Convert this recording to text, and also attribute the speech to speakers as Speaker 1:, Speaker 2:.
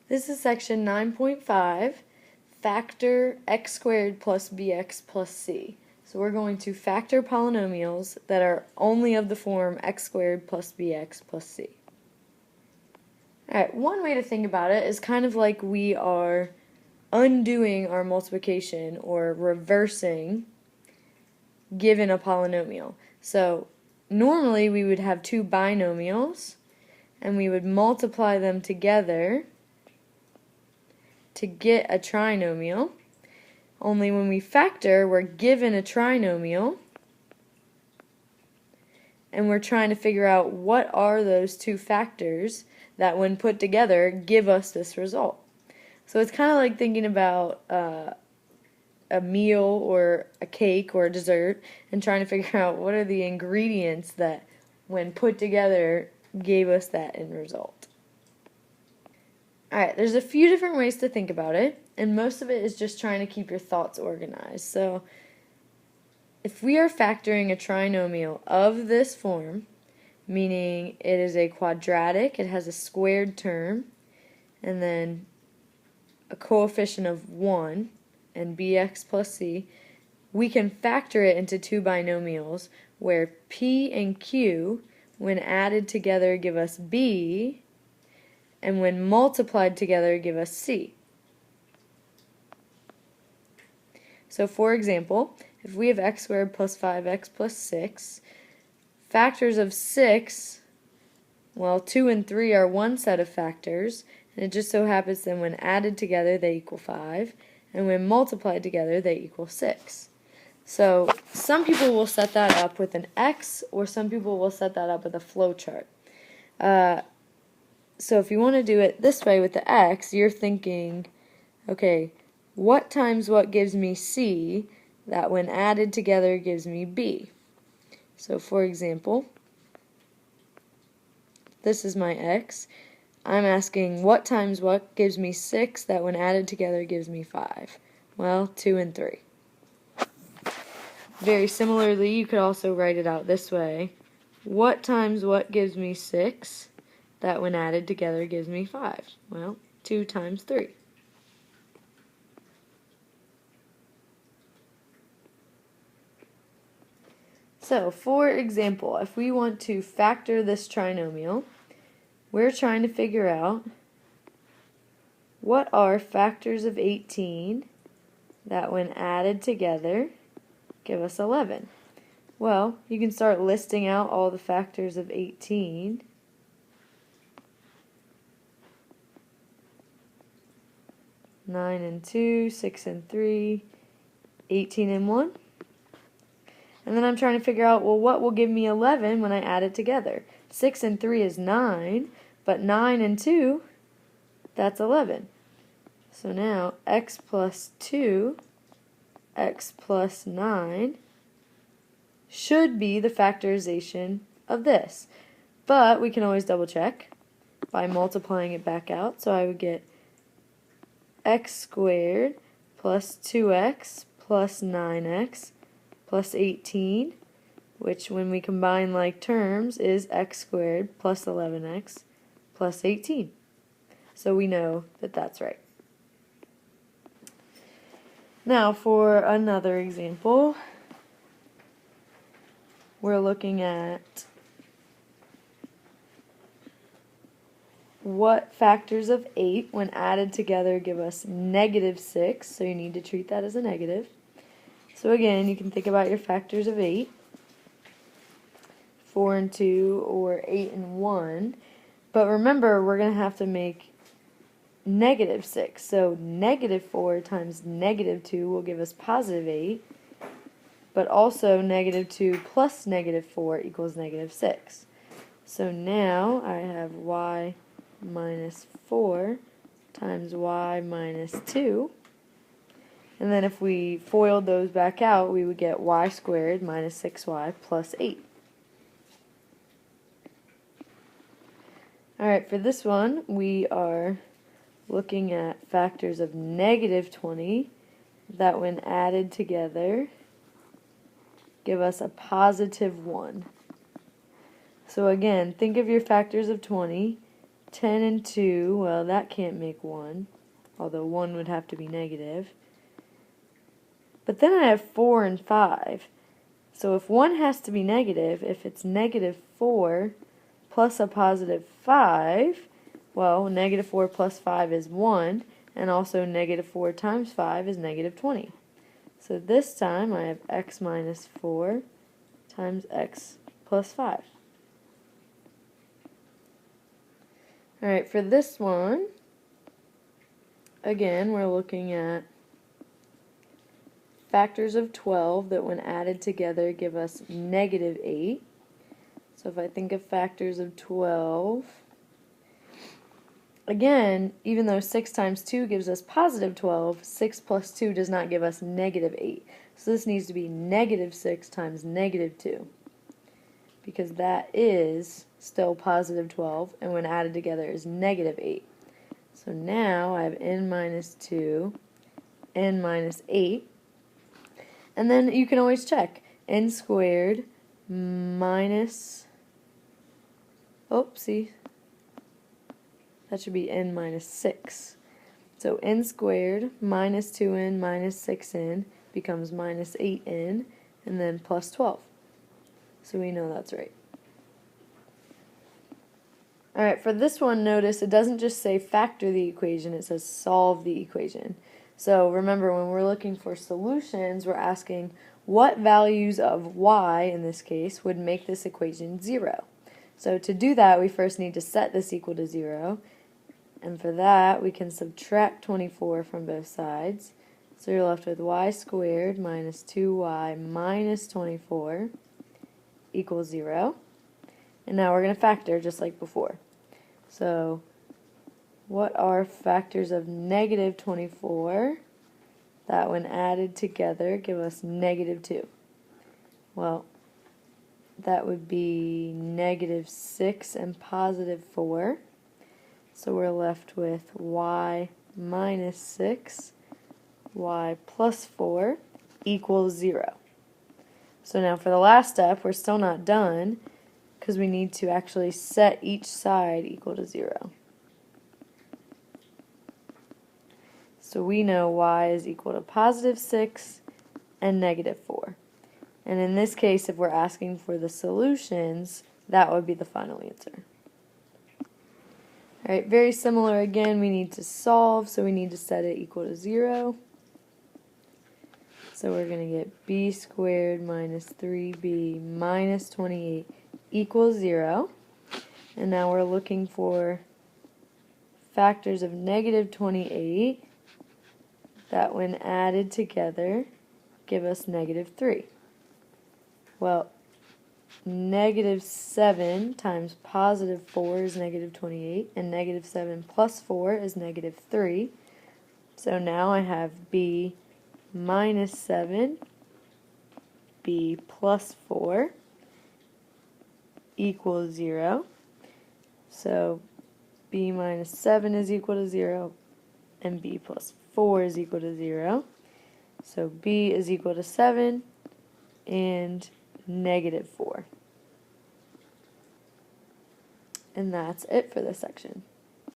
Speaker 1: This is section 9.5, factor x squared plus bx plus c. So we're going to factor polynomials that are only of the form x squared plus bx plus c. Alright, one way to think about it is kind of like we are undoing our multiplication or reversing given a polynomial. So normally we would have two binomials and we would multiply them together to get a trinomial. Only when we factor, we're given a trinomial and we're trying to figure out what are those two factors that when put together give us this result. So it's kind of like thinking about a meal or a cake or a dessert and trying to figure out what are the ingredients that when put together gave us that end result. Alright, there's a few different ways to think about it, and most of it is just trying to keep your thoughts organized. So, if we are factoring a trinomial of this form, meaning it is a quadratic, it has a squared term, and then a coefficient of 1, and bx plus c, we can factor it into two binomials where p and q, when added together, give us b, and when multiplied together give us c. So for example, if we have x squared plus 5x plus 6, factors of 6, well, 2 and 3 are one set of factors, and it just so happens that when added together they equal 5, and when multiplied together they equal 6. So some people will set that up with an x, or some people will set that up with a flow chart. So if you want to do it this way with the x, you're thinking, okay, what times what gives me c that when added together gives me b? So for example, this is my x. I'm asking what times what gives me 6 that when added together gives me 5? Well, 2 and 3. Very similarly, you could also write it out this way. What times what gives me 6 that when added together gives me 5? Well, 2 times 3. So, for example, if we want to factor this trinomial, we're trying to figure out what are factors of 18 that when added together give us 11. Well, you can start listing out all the factors of 18. Nine and 2, 6 and 3, 18 and 1. And then I'm trying to figure out, well, what will give me 11 when I add it together? 6 and 3 is 9, but 9 and 2, that's 11. So now x plus 2, x plus 9 should be the factorization of this. But we can always double check by multiplying it back out. So I would get x squared plus 2x plus 9x plus 18, which when we combine like terms is x squared plus 11x plus 18. So we know that that's right. Now for another example, we're looking at what factors of 8 when added together give us negative 6, so you need to treat that as a negative. So again, you can think about your factors of 8, 4 and 2, or 8 and 1, but remember we're going to have to make negative 6, so negative 4 times negative 2 will give us positive 8, but also negative 2 plus negative 4 equals negative 6. So now I have y minus 4 times y minus 2. And then if we FOILed those back out, we would get y squared minus 6y plus 8. Alright, for this one, we are looking at factors of negative 20 that when added together give us a positive 1. So again, think of your factors of 20 10 and 2, well, that can't make 1, although 1 would have to be negative. But then I have 4 and 5. So if 1 has to be negative, if it's negative 4 plus a positive 5, well, negative 4 plus 5 is 1, and also negative 4 times 5 is negative 20. So this time I have x minus 4 times x plus 5. Alright, for this one, again, we're looking at factors of 12 that when added together give us negative 8. So if I think of factors of 12, again, even though 6 times 2 gives us positive 12, 6 plus 2 does not give us negative 8. So this needs to be negative 6 times negative 2, because that is still positive 12, and when added together is negative 8. So now I have n minus 2, n minus 8, and then you can always check. N squared minus, see, that should be n minus 6. So n squared minus 2n minus 6n becomes minus 8n, and then plus 12. So we know that's right. Alright, for this one, notice it doesn't just say factor the equation, it says solve the equation. So remember, when we're looking for solutions, we're asking what values of y, in this case, would make this equation 0. So to do that, we first need to set this equal to 0, and for that, we can subtract 24 from both sides. So you're left with y squared minus 2y minus 24 equals 0. And now we're going to factor just like before. So what are factors of negative 24 that when added together give us negative 2? Well, that would be negative 6 and positive 4. So we're left with y minus 6, y plus 4 equals 0. So now for the last step, we're still not done, because we need to actually set each side equal to 0. So we know y is equal to positive 6 and negative 4. And in this case, if we're asking for the solutions, that would be the final answer. Alright, very similar again, we need to solve, so we need to set it equal to 0. So we're going to get b squared minus 3b minus 28 equals 0. And now we're looking for factors of negative 28 that when added together give us negative 3. Well, negative 7 times positive 4 is negative 28, and negative 7 plus 4 is negative 3. So now I have b minus 7, b plus 4 equals 0. So b minus 7 is equal to 0, and b plus 4 is equal to 0. So b is equal to 7 and negative 4. And that's it for this section.